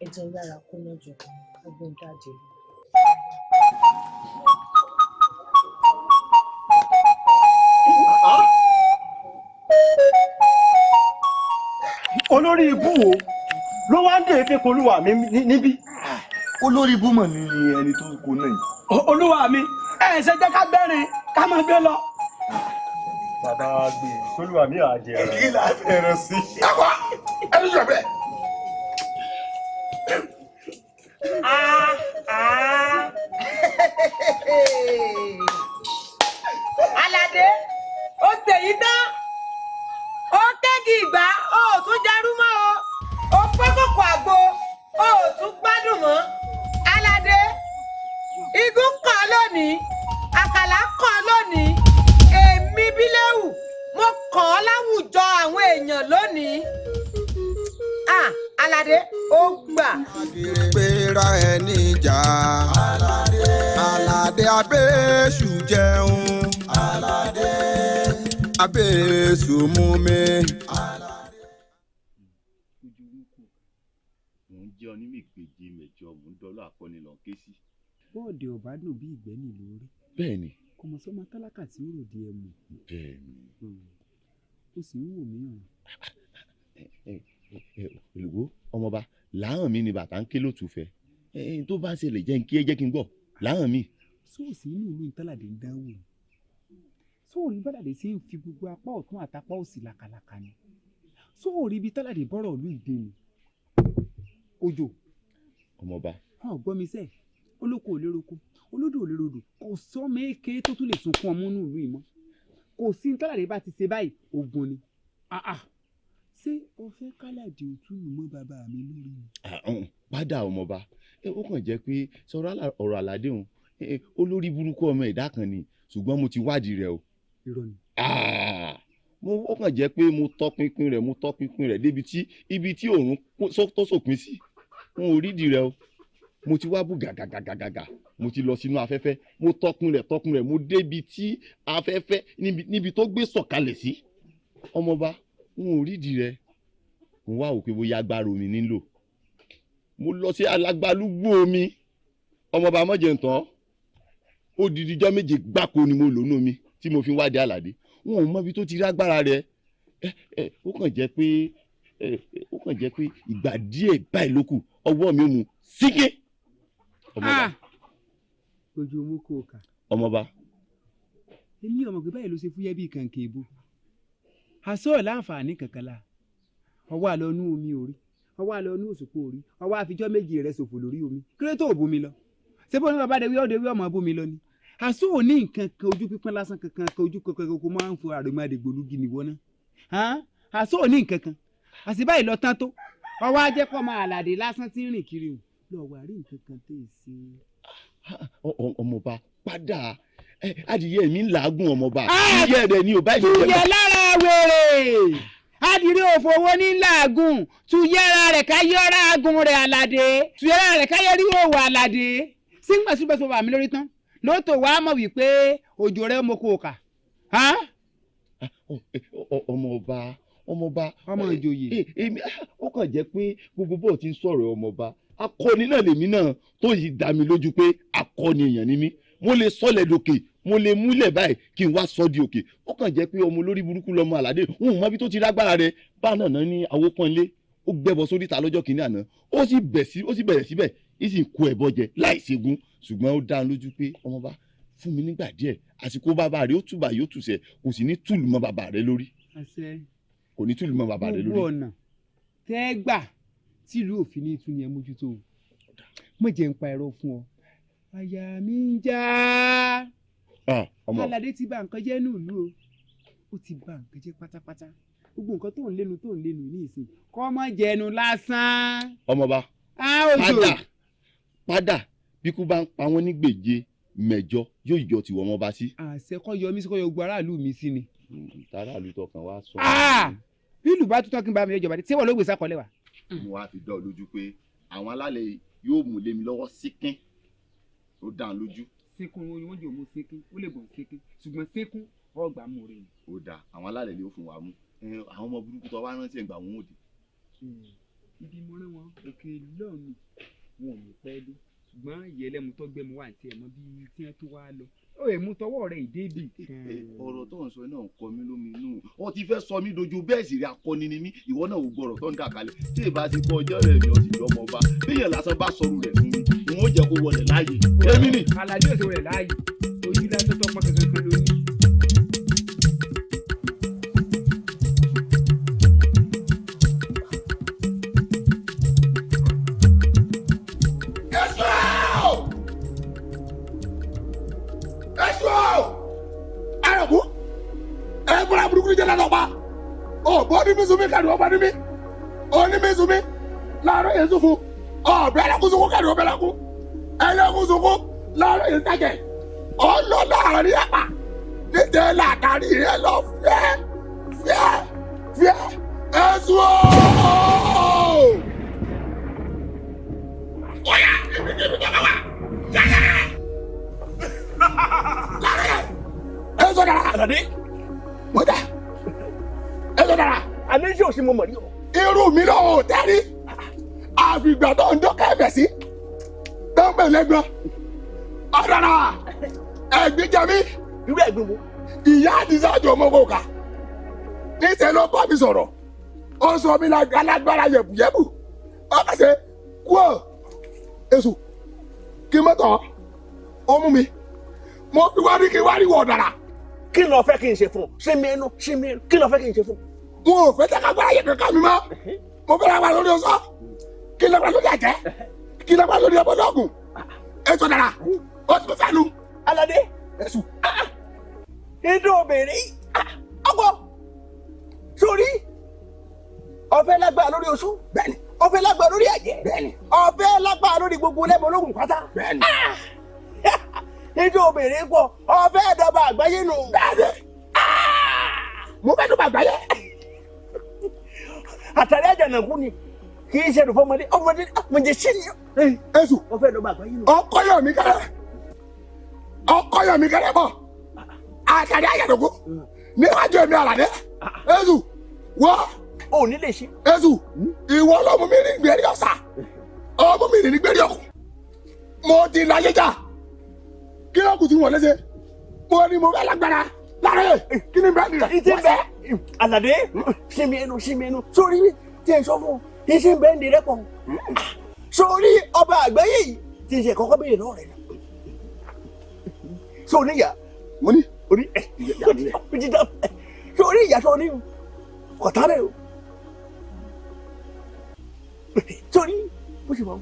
ẹ jẹ́ yára kó náà jọ ọgbọ́n dájẹ́ lọ. olórí ibú wo ló wá ń dé efe kolúwa mi níbí. olórí ibú mọ̀ ní ẹni tó kó náà yìí. olúwa mi ẹ ṣe jẹ́ ká gbẹ́rin ká máa gbé lọ. bàbá wa gbé olúwa mi àá jẹ ẹran. kí la fẹ́ràn sí. dákọ̀ ẹni jọ bẹ́ẹ̀. Aládé ó ṣèyí tán ó kéèkì ìgbà ó tún jarú mọ́ ó fọ́ kòkò àgbo ó tún gbádùn mọ́ Aládé igun kàn lónìí àkàlà kàn lónìí èmi Bíléwù mo kàn ọ́ láwùjọ àwọn èèyàn lónìí Aládé ó gbà. gbéra ẹni jà Aládé abéṣù jẹun abéṣù mú mi. mò ń jẹ́ onímìgbèje mẹ́jọ mò ń dọ́lọ́ akọni lọ ké sí. bọ́ọ̀dì ọ̀bá dùn bí ìgbẹ́ni lórí. bẹ́ẹ̀ni. kò mọ̀ sọ́mọ tálákà tí ó ròde ẹ̀ mọ̀. bẹ́ẹ̀ni. ó sì ń wò mí hàn. olùwò ọmọọba làwọn mi ni bàtà ń ké lótú fẹ tó bá ṣẹlẹ̀ jẹ́ ń kí ẹ jẹ́ kí n gbọ́ làwọn mi. sóòsì inú ìlú ìtàlàdé ń dánwò ni sóòrí bàdàdé sí ń fi gbogbo apá ọ̀tún àtàpá òsì làkàlàkà ni sóòrí ibi tàlàdé bọ́rọ̀ ìlú ìdè ni òjò. ọmọọba. ọ̀ gbọ́ mi sẹ́ olóko ò léroko olódò ò lérodò kò sọ́mọ èké tó tún lè sunkún ọmọ inú ìlú ìmọ̀ kò sí ní tàlàdé bá ti ṣe báyìí ogun ni. ṣé o fẹ́ kálàdé òtúnú mọ́ bàbá mi lórí mi. padà ọmọọba ó kàn jẹ́ pé sọ̀rọ̀ ọ̀rọ̀ àlàdé òun olórí burúkú ọmọ ẹ̀dá kan ni ṣùgbọ́n mo ti wádìí rẹ̀ o. irọ́ ni. ó kàn jẹ́ pé mo tọpinpin rẹ̀ débi tí ibi tí òòrùn tó sòpin sí n ò rídìí rẹ̀ o. mo ti wá bù gàgàgàgàgà mo ti lọ sínú afẹ́fẹ́ mo tọkun rẹ̀ mo débi tí afẹ́fẹ́ níbi tó gbé sọ̀kalẹ̀ sí. ọmọọba n ò rídìí rẹ̀ mo wá òkè bóyá agbára omi nílò mo lọ sí alágbálúgbú omi ọmọọba mọ̀jẹ̀ntàn ó di dijọ́ méje gbáko ni mo lò nú omi tí mo fi wádìí àlàdé wọn ò mọ ibi tó ti rí agbára rẹ̀ ó kàn jẹ́ pé ìgbà díẹ̀ báyìí ló kù ọwọ́ mi ò mú sígé. ojú omi kò kà. ọmọọba. èmi ọmọ pé báyìí ló ṣe fúyẹ́ bíi kàǹkì ìbò àṣọ ẹ̀ láǹfààní kankan la ọwọ́ àlọ́ inú omi orí ọwọ́ àlọ́ inú òṣùpá orí ọwọ́ àfijọ́ méjì rẹ̀ ṣòfò lórí omi kí ló tó bómi lọ ṣé bó ní bàbá de wí ọ̀dẹ wí ọmọ bómi lọ ni àṣọ ò ní nǹkan kan ojú pípọ́n lásán kankan kan ojú kankan kó máa ń fo àròmọdé gbòlúgi nìwọ náà àṣọ ò ní nǹkan kan àṣìbáyìí lọ tán tó ọwọ́ ajẹ́pọ̀ máa àlàdé lásán tí ń rìn kiri o lọ wà rí nǹkan kan tó ṣe. ọmọọba padà adìyẹ mi ń làágùn ọmọọba ìyẹ rẹ ni ò bá ìṣe jẹ. tuyẹ lára wèrè adìrí òfowó ní làágùn tuyẹra rẹ káyọra agun rẹ àlàdé tuyẹra rẹ káyọrí òwò àlàdé sígbàsígbàsọ wà mí lórí tán lóòótọ́ wàá mọ̀ wípé òjò rẹ mo kò kà. ọmọọba ọmọọba ọmọ ìjòyè. èmi ó kàn jẹ́ pé gbogbo bọ́ọ̀ ti ń sọ̀rọ̀ ọmọọba akọni náà lèmi náà tó yìí dá mi lójú pé akọni èèyàn ni mí mo lè sọlẹ̀ lókè mo lè múlẹ̀ báyìí kí n wá sọ di òkè ó kàn jẹ́ pé ọmọ olórí burúkú lọmọ àlàdé òun mọ ibi tó ti lágbára rẹ̀ bá náà ní awópọ́nlé ó gbẹ́bọ sórí ta lọ́jọ́ kìíní àná ó sì bẹ̀rẹ̀ síbẹ̀ ó sì kó ẹbọ jẹ láì ṣẹ́gun ṣùgbọ́n ó dá lójú pé ọmọọba fún mi nígbà díẹ̀ àsìkò bàbá rẹ̀ ó túbà yóò túṣẹ̀ kò sì ní túlù mọ́ bàbá rẹ̀ lórí kò ní túlù mọ́ bàbá rẹ̀ lórí. gbogbo ọ̀nà tẹ́ gbà tìlú òfin ní ìtúni ẹ̀ mójútó mo jẹ́ ń pa ẹ̀rọ fún ọ àyà mi ń já aládé ti bà nǹkan jẹ́ nílùú ó ti bà nǹkan jẹ́ pátápátá gbogbo nǹkan tó ń lénu ní ìsìn kọ́ mọ́ jẹnu lásán. ọmọọba padà bí kú bá ń pa wọ́n ní gbèje mẹ́jọ yóò yọ tiwọ ọmọọba sí. àṣẹ kọ́ yọ mí sí kọ́ yọ gbogbo aráàlú mi sí ni. aráàlú tọkàn wá sọ. bí ìlú bá tútọ́ kí n bá mi yọjọba tí wọ́n ló gbèsè àkọlé wa. mo wá fi dá ọ lójú pé àwọn alálẹ̀ yóò mú lé mi lọ́wọ́ síkín ó dá ọ lójú. síkún wọn jò mú síkín ó lè bọ̀ síkín ṣùgbọ́n síkún ọgbà mú rẹ ni. ó dáa àwọn alálẹ̀ ló fún wa mú àwọn ọmọ burúkú tó wá rántí ẹ̀gbà wọn ò dé. ibi mo rán wọn òkè lọ́ọ̀nù wọn ò ní pẹ́ dé ṣùgbọ́n ìyẹlẹ́mu tó gbẹ́mu wà ní tiẹ̀ mọ́ bí tí wọ́n tó wá lọ ó yẹ mú tọwọ́ rẹ̀ ìdébì. ọ̀rọ̀ tó ń sọ náà kọ mí lóminú ó ti fẹ́ sọ mí dojú bẹ́ẹ̀ sì rí akọni ni mí ìwọ náà ò gbọ́rọ̀ tó ń dà kalẹ̀ tí ì bá ti kọ ọjọ́ rẹ̀ mi ọ̀sìn lọ́mọ ọba bíyẹn lásán bá sọ̀rọ̀ rẹ̀ fún mi n ó jẹ́ kó wọlé láàyè èmi ni. aládé òsè wọlé láàyè ojú lásán tó pọn kankan lónìí. Mísùmí kàdùn ọba ní mí òní mísùmí láàárọ̀ yẹn sùn fún ọ̀bẹ ẹlẹ́kùn sunkún kàdùn ọbẹ̀ ẹlẹ́kùn ẹlẹ́kùn sunkún láàárọ̀ yẹn sàjẹ̀ ọlọ́ láàrin àpà níjẹ́ làtàrí rẹ lọ fíẹ́ ẹ̀sùn ooo. Ọ̀yà ibi tó bá wà yàrá láàrin ẹ̀sùn dára. Àlàdé mọ̀tà ẹ̀sùn dára. Àní ṣé o ṣe mo mọ̀ rí o. Irú mi náà ò tẹ́rí. Àfìgbà tó ń dọ́kẹ́ ẹ̀bẹ̀ sí. Tó ń bẹ̀ lẹ́gbọ́n. Ọ̀dàrà ẹ̀gbin jẹ mí. Irú ẹ̀gbin wo? Ìyá àdìsá àjọ ọmọkòkà. Níṣẹ́ ló bá mi sọ̀rọ̀. Ó sọ mí lágbára yẹ̀bùyẹ̀bù. Ó bá ṣe kú ọ̀. Èṣù kí mọ́tò ó mú mi. Mo fi wá rí kí wá rí wọ̀ ọ̀dàrà. Kí ló fẹ́ kí n ṣe fún ọ? Ṣé mi ẹnu? Kí ló fẹ́ kí n ṣe fún ọ? Mo ò fẹ́ tẹ́ka gbára yẹ kankan mi mọ́. Mo fẹ́ lágbára lórí ọsọ. Kí lágbára lórí àjẹ́. Kí lágbára lórí ọbọdọ́gùn. Ètò dára. Ó ti fẹ́ lu. Aládé. Ẹ̀sùn. Inú obìnrin. Ọkọ. Sórí. Ọ̀fẹ́ lágbára lórí oṣù. Bẹ́ẹ̀ni. Ọ̀fẹ́ lágbára lórí àjẹ́. Bẹ́ẹ̀ni. Ọ̀fẹ́ lágbára lórí gbogbo lẹ́bọ̀ ológun pátá. Bẹ́ẹ̀ni. Inú obìnrin pọ̀. Ọ̀fẹ́ ẹ̀dọ̀bà àgbáyé nù. Bẹ́ẹ̀ni. Mo fẹ́ tó bàgbáyé. Àtàrí àjànàkú ni kì í ṣe ẹnu fọmọdé mo jẹ sí ni. Èṣù wọn fẹẹ lọ bá àgbáyé nù. ọkọ yọ mi kẹrẹ bọ àtàrí àjànàkú níwájú èmi Àlàdé. Èṣù wọ. ò ní lè ṣe. Èṣù ìwọ lọmọ mi ní gbèrè ọ̀sà ọmọ mi ní gbèrè ọkù mo ti láyé jà kí ló kù tí wọn léṣe mo ní mo fẹ́ lágbára lára kí ni bẹ́ẹ̀ nìyẹn. ìtì bẹ́ẹ̀ Àlàdé sinmi ẹnu sórí tí ẹ sọ fún ìṣe bẹ́ẹ̀ ní rẹ́pọ̀ sórí ọba àgbáyé yìí tí ìṣe kọ́kọ́ bẹ́ẹ̀ náà rẹ̀ sórí ìyá mo ní orí sórí ìyá tó ní kọ̀tà rẹ̀ o sórí bó ṣe wà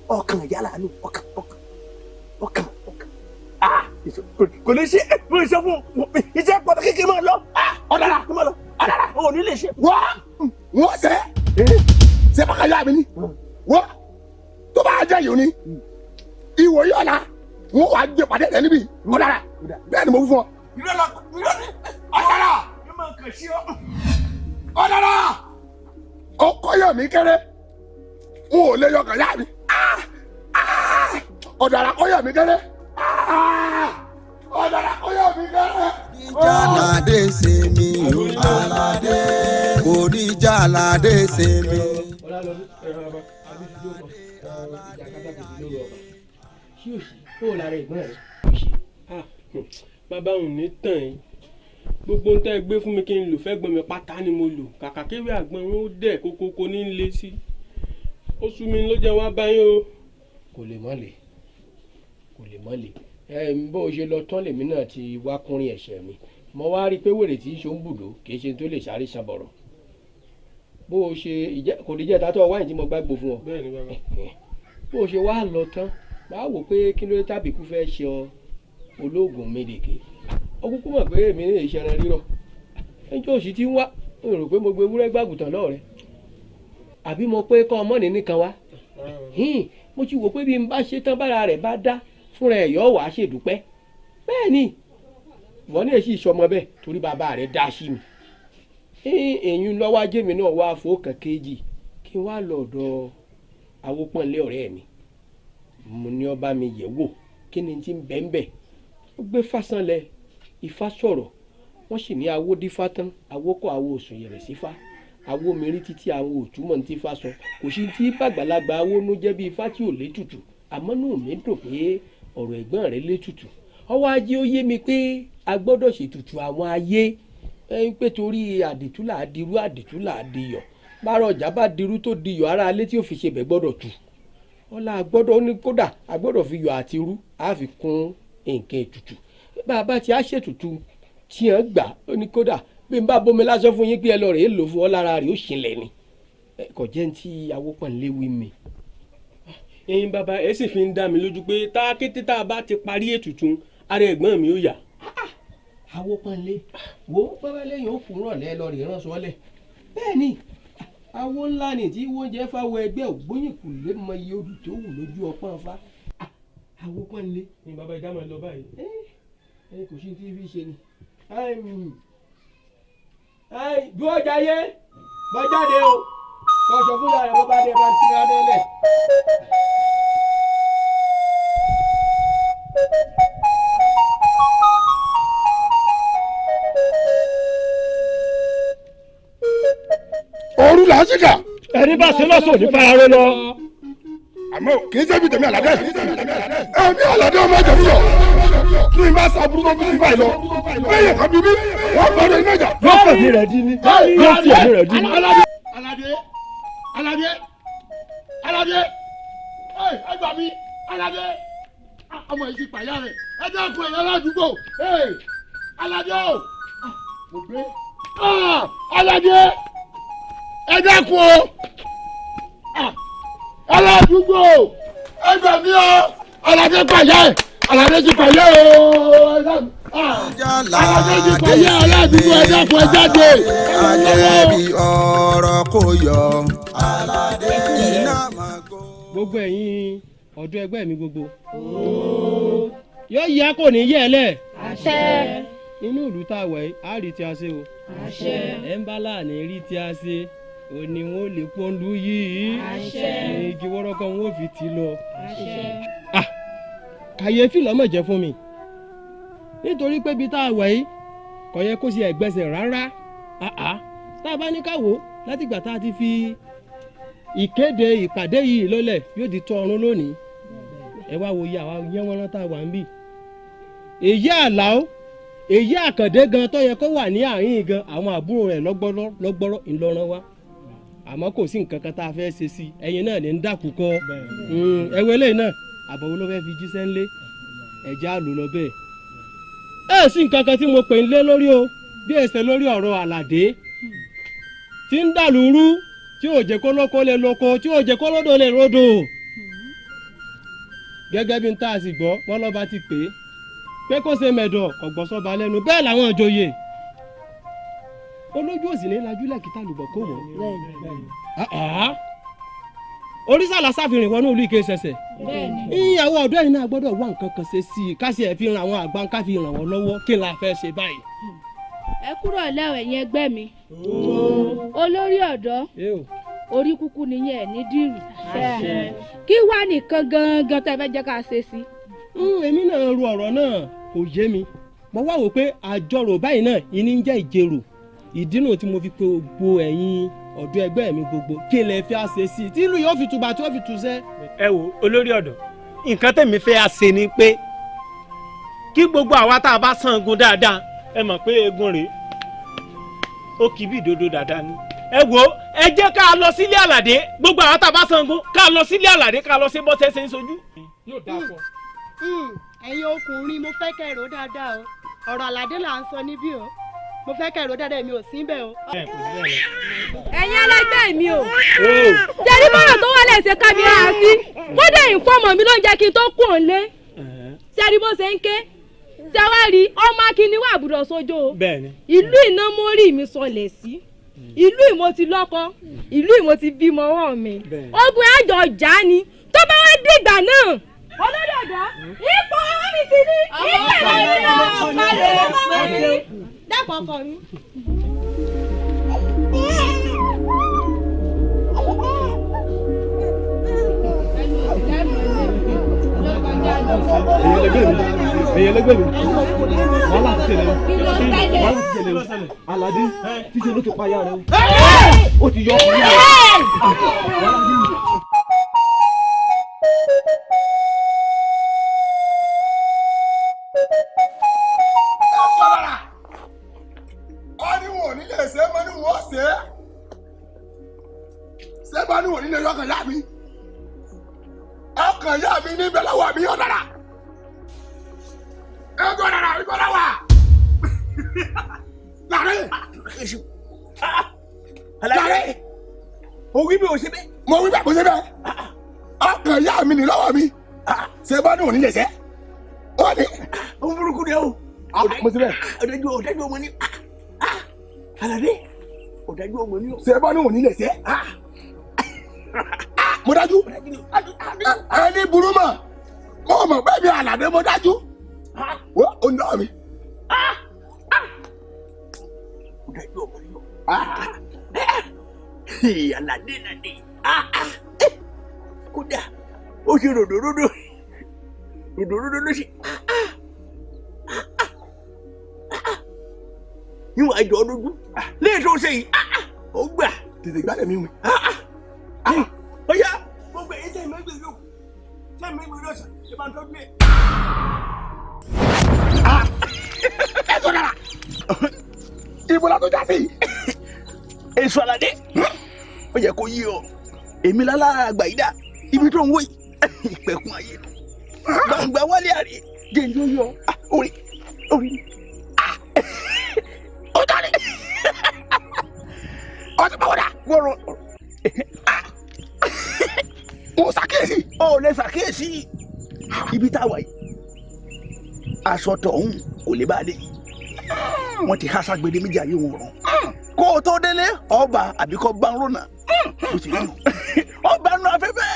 ọkàn yálà nù ọkàn kò lè ṣe mo lè ṣe fún iṣẹ́ pàtàkì kí n máa lọ ọ̀dàrà kí n máa lọ ọ̀dàrà ò ní lè ṣe. wọ́n ṣe bàkàyà mi ni wọ́n tó bá jẹ́ yìí ni ìwò yìí ọ̀la wọ́n wàá gbé pàdé rẹ̀ níbí ọ̀dàrà bẹ́ẹ̀ ni mo fún ọ. ọ̀dàrà ọ̀dàrà ọkọ yẹ mi kéré n ò lè yọkàn yá mi ọ̀dàrà kọ yẹ mi kéré ọ̀dàrà kọ yẹ mi kéré. jáládé sinmi o aládé kò ní jáládé sinmi. bàbá òun ní tàn yín gbogbo ń tẹ́ gbé fún mi kí n lò fẹ́ gbọ́n mi pátá ni mo lò kàkà kéwì àgbọn wọn ó dẹ̀ kókókó ní lé sí ó sú mi ló jẹ́ wá báyìí o. kò lè mọ́ lè bó o ṣe lọ tán lèmi náà ti wá kúnrin ẹ̀ṣẹ̀ mi mo wá rí i pé wèrè tí í ṣe ń bùdó kì í ṣe tó lè sáré ṣàbọ̀rọ̀ bó o ṣe kò ní jẹ́ tátọ́ wáyé tí mo gbàgbó fún ọ bó o ṣe wá lọ tán máa wò pé kí ló tàbí kú fẹ́ ṣe ọ olóògùn médèké ó kúkú mọ̀ pé èmi ní ìṣẹ̀rẹ̀ rírọ̀ ẹjọ́ òsì tí ń wá ó rò pé mo gbé ewúrẹ́ gbàgùtàn lọ́ọ̀rẹ́ àbí mo pé kọ́ ọmọ nìní kan wá mo ti wò pé bí n bá ṣe tán bára rẹ̀ bá dá fúnra ẹ̀ yọ̀ wá ṣèdúpẹ́ bẹ́ẹ̀ ni ìwọ ní èsì ìṣọmọ bẹ́ẹ̀ torí bàbá rẹ̀ dá sí mi èyí lọ́wọ́ ajé mi náà wá fòókàn kejì kí n wá lọ́dọ̀ awópọ̀nlé ọ̀rẹ́ mi mo ní ọba mi yẹ̀ wò kí ni ti ń bẹ́ẹ̀ ó gbé fásánlẹ̀ ifá sọ̀rọ̀ wọ́n sì ní awó dífá tán awókọ̀ awó òsùn yẹ̀rẹ̀ sífá awó mìírí títí àwọn òtúmọ̀ ní tífá sọ kò sí tí bàgbàlagbà awó ló jẹ́ bí ifá tí ò létùtù àmọ́ náà mi dùn pé ọ̀rọ̀ ẹ̀gbọ́n rẹ̀ létùtù ọwọ́ ajé ó yé mi pé a gbọ́dọ̀ ṣètùtù àwọn ayé pé torí àdìtúlà àdìrú àdìtúlà àdìyọ̀ bárọ̀ ọjà bá dirú tó diyọ̀ ara alé tí ó fi ṣe bẹ̀ gbọ́dọ̀ tù ọlá agbọ́dọ̀ ní kódà agbọ́dọ̀ fi yọ̀ àti irú á fi kún nǹkan ètùtù bàbá tí a ṣètùtù tí wọ́n gbà ó ní kódà bí n bá bomi lásán fún yín pé ẹ lọ rèé lò fún ọ lára rèé ó ṣìnlẹ̀ ni kò jẹ́ ní tí awópọ̀nlé wí mi. ẹ̀yin bàbá ẹ sì fi ń dá mi lójú pé tá kété tá a bá ti parí ètùtù ara ẹ̀gbọ́n mi ó yá. awópọ̀nlé wo bàbá lẹ́yìn ó kún rọ̀lẹ́ lọ rèé rán sọ́lẹ̀ bẹ́ẹ̀ ni awo ńlá ni tí wọ́n jẹ́ fáwọn ẹgbẹ́ ògbóyìnkù lé mọ iye odù tó wù lójú ọpọ́n fa awópọ̀nlé. ni bàbá ìdámọ̀ ẹ lọ báyìí. ẹ kò sí tí fi ṣe ni. dúró jayé bọ́ jáde o kọ́ sọ fún yàrá bó bá dé bá ń tira délẹ̀. òru làásìkà. ẹni bá ṣe lọ́sọ̀ ní farare lọ. àmọ́ kì í ṣẹ́bi tèmi àlàdé. ẹ̀mí àlàdé ọmọ ẹ̀jẹ̀ mi yọ. kí n bá sa burúkú bí báyìí lọ. bẹ́ẹ̀ kan bíbí wọ́n gbọ́dọ̀ iná ìjà. yóò fẹ̀mí rẹ̀ di ni. yóò fi ẹ̀mí rẹ̀ di ni. Aládé ẹ gbà mí Aládé ọmọ yìí ti pàyà rẹ̀ ẹ dákun ẹ̀yà aládùúgbò Aládé o mo gbé Aládé ẹ dákun o aládùúgbò ẹ gbà mí o Aládé pàyà ẹ Aládé ti pàyà o Aládé ti pàyà aládùúgbò ẹ dákun ẹ jáde. àjẹbí ọ̀rọ̀ kò yọ Aládé iná máa gbó. gbogbo ẹ̀yin ọ̀dọ́ ẹgbẹ́ mi gbogbo yóò yá kò ní yẹ̀ lẹ̀. àṣẹ. inú ìlú tá a wẹ̀ yìí á rí tí a ṣe o. àṣẹ. ẹ̀ ń bá láàánú rí tí a ṣe ò ní wọn ò lè pọ́nlú yìí. àṣẹ. igi wọ́rọ́kọ́ wọn ò fi tì lọ. àṣẹ. kàyéfì lọ́mọ̀ jẹ́ fún mi nítorí pé ibi tá a wẹ̀ yìí kò yẹ kó ṣe ẹ̀gbẹ́sẹ̀ rárá tá a bá ní ká wò látìgbà tá a ti fi ìkéde ìpàdé yìí lọ́lẹ̀ yóò di tọrun lónìí ẹ wá wo iye àwa yẹn wọn rántá wà ń bì èyí àlàó èyí àkàndé gan tó yẹ kó wà ní àárín gan àwọn àbúrò rẹ̀ lọ́gbọ́rọ́ ńlọrọ̀ wa àmọ́ kò sí nǹkan kan tá a fẹ́ ṣe sí ẹ̀yin náà ní ń dàkú kọ́ ẹ̀wẹ̀ lẹ́yìn náà àbọ̀wọ́ ló fẹ́ fi jíṣẹ́ ńlé ẹ̀já lò lọ bẹ́ẹ̀ ẹ̀ sí nǹkan kan tí mo pè ń lé lórí o bí ẹsẹ̀ lórí ọ̀rọ̀ àlàdé tí ń dàlúrú tí ò jẹ́ kó lóko lè lóko tí ò jẹ́ kó lódò lè ródò gẹ́gẹ́ bí n tá a sì gbọ́ bọ́lọ́ba ti pè é pé kó ṣe mẹ̀dọ̀ ọ̀gbọ́sọ́ba lẹ́nu bẹ́ẹ̀ làwọn ìjòyè olójú òsì ní lajúlẹ̀ kí tàlùbọ̀ kó wọ̀ orísàlà sáfìrìn wọnú ìlú ike ṣẹ̀ṣẹ̀ ìyàwó ọ̀dọ́ yìí náà gbọ́dọ̀ wá nǹkan kan ṣe sí i ká sì ẹ̀ fi ran àwọn àgbà ká fi ràn wọ́n lọ́wọ́ kí n la fẹ́ ṣe báyìí. ẹ kúrò lẹ́wọ̀ ẹ̀yin ẹgbẹ́ mi olórí ọ̀dọ́ orí kúkú nìyẹn ẹ̀ ní dìrù kí wá nìkan gangan tẹ́ fẹ́ jẹ́ ká ṣe sí. èmi náà ru ọ̀rọ̀ náà kò yé mi mo wá wò pé àjọrò báyìí náà ìní ń jẹ́ ìjẹrò ìdí náà tí mo fi pe gbogbo ẹ̀yin ọ̀dọ́ ẹgbẹ́ mi gbogbo kí lè fi àṣẹ sí i tí ìlú yóò fi tùbà tí ó fi tùṣẹ́. ẹ wo olórí ọ̀dọ́ nǹkan tẹ̀mí fẹ́ àṣẹ ni pé kí gbogbo àwa tá a bá sangun dáadáa ẹ mọ̀ pé eegun rèé ó kì í bí ìdodo dáadáa ni ẹ wo ẹ jẹ́ ká lọ sílé àlàdé gbogbo àwa tá a bá sangun ká lọ sílé àlàdé ká lọ sí bọ́sẹ̀ ṣe ń sojú. yóò dáa pọ̀. ẹ̀yin ọkùnrin mo fẹ́ kẹ́ ẹ̀rọ dáadáa o ọ̀rọ̀ àlàdé là ń sọ níbí o mo fẹ́ kẹ́ ẹ̀rọ dáadáa mi ò sí bẹ́ẹ̀ o. ẹ̀yin ẹlẹgbẹ́ mi o jẹ́rí bọ́rọ̀ tó wà lẹ́sẹ̀ kábíyá sí kódé ìfọ́mọ̀ mi ló ń jẹ́ kí n tó kù òun lé jẹ́rí bó ṣe ń ké jẹ́wárí ọmọ akíní wà àbúrò sójó o ìlú iná mórí mi sọlẹ̀ sí ìlú ìmo ti lọ́kọ ìlú ìmo ti bímọ ọwọ́ mi ogun àjọ ọjà ni tó bá wá dìgbà náà olórí ọ̀dọ́ ipò ọwọ́ mi ti ní ìgbà lẹ́yìn dápọ̀ ọkọ mi. ẹ̀yin ẹlẹgbẹ́ mi wàhálà ti ṣẹlẹ̀ Aládé tíṣe ló ti pa ya rẹ o ti yọ ọkùnrin ọ̀nìwọ̀n nílé ṣe mọ́ ní wọ́n ṣe é ṣé bá níwọ̀n nílé yọkàn yá mi ọkàn yá mi níbẹ̀ lọ́wọ́ mi yọ̀ dára ẹjọ́ dára ìbọn lọ́wọ́ láàrin láàrin mo wí bí o ṣe bẹ́ẹ̀ mo wí bẹ́ẹ̀ mo ṣe bẹ́ẹ̀ ọkàn yá mi ní lọ́wọ́ mi ṣé bá níwọ̀n nílé ṣe ó ní ó ń burúkú ni ó mo ṣe bẹ́ẹ̀ ọ̀dájú ọmọ ní Aládé ọ̀dájú ọmọ ní ṣé bá níwọ̀n nílé ṣe mo dájú ẹni burú mọ mo mọ bẹ́ẹ̀ mi Aládé mo dájú wọ́n ò ní ọ̀mí. mo dájú ọmọ ní Aládé nàdé kódà ó ṣe ròdòròdò ló ṣe níwọ̀n àjọ lójú léè tó ṣe yìí ó gbà tètè gbálẹ̀ mi wí. Ọ̀yá gbogbo èyí tẹ́ ìmẹ́gbẹ̀ yóò tẹ́ ìmẹ́gbẹ̀ yóò sàn ṣe máa ń tọ́jú ẹ̀. Ẹ tó dára ibo la tó já sí. Èso Aládé ó yẹ kó yí ọ èmi lálára àgbà yìí dá ibi tó ń wò yìí ìpẹ̀kun ayé nù gbàngbà wálé àrí jẹ́ndé ó yọ orí ó dáre ọtí báwo dà wọ́rọ̀ mo ṣàkíyèsí. ó lè ṣàkíyèsí ibi tá a wà yìí aṣọ tọ̀hún kò lè bá a dé wọ́n ti há ságbede méjì ayé wọn rán kó o tó délé ọba àbíkọ́ gbàǹrọ̀nà o sì rí ọba nù afẹ́fẹ́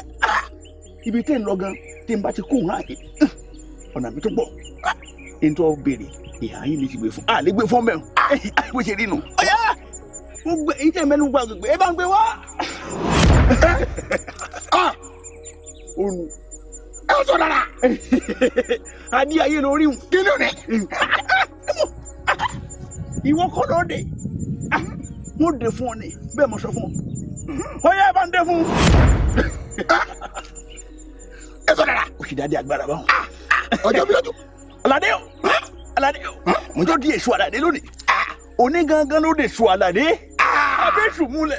ibi tẹ́ ń lọ gan tí n bá ti kó òun àyè ọ̀nà mi tó gbọ́ ẹni tó béèrè ìhà yín lè ti gbé fún lè gbé fún mẹ́rin bó ṣe rí nu ọ̀yá gbogbo èyí tẹ̀ mẹ́nu gbàgbé ẹ bá ń gbé wá. Onu ẹ sọ dara adi ayé lórí ń kí ló dé ìwọ kọ́ ló dé mo dé fún ọ ní bẹ́ẹ̀ mo sọ fún ọ yẹ ẹ bá ń dé fún ẹ sọ dara o sì dáadé agbára báwọn ọjọ́ bí lọ́jọ́ Aládé o mo jọ di èso Aládé lónìí òní gangan ló dé èso Aládé abẹ́sùn múlẹ̀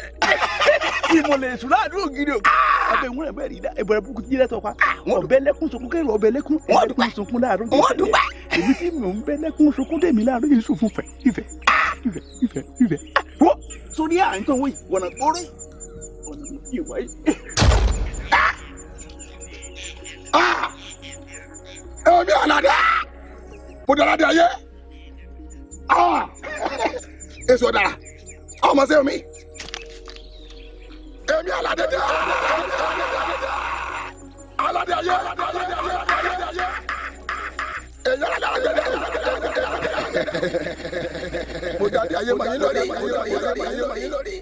ìmọ̀lẹ̀ èso láàdúrà gidi o abẹ́ ìwúrẹ̀ bẹ́ẹ̀ rí dá ìbọ̀rẹ̀ burúkú jílẹ̀ tọ́pa ọ̀bẹ lẹ́kún sunkún kẹ́rù ọ̀bẹ lẹ́kún sunkún láàárọ̀ yìí èmi tí mi ò ń bẹ lẹ́kún sunkún tèmi láàárọ̀ yìí sùn fún ìfẹ́ wọ́n sórí àǹtọ̀ wọ̀nyí wọ̀nà gbọ́rọ̀ ọ̀nà ìwà yìí. ẹ ò ní Aládé mo dára dé ayé èso dára ọmọ sí omi èmi Aládé dé Aládé ayé èyí Aládé mo jáde ayé mọ̀ yín lórí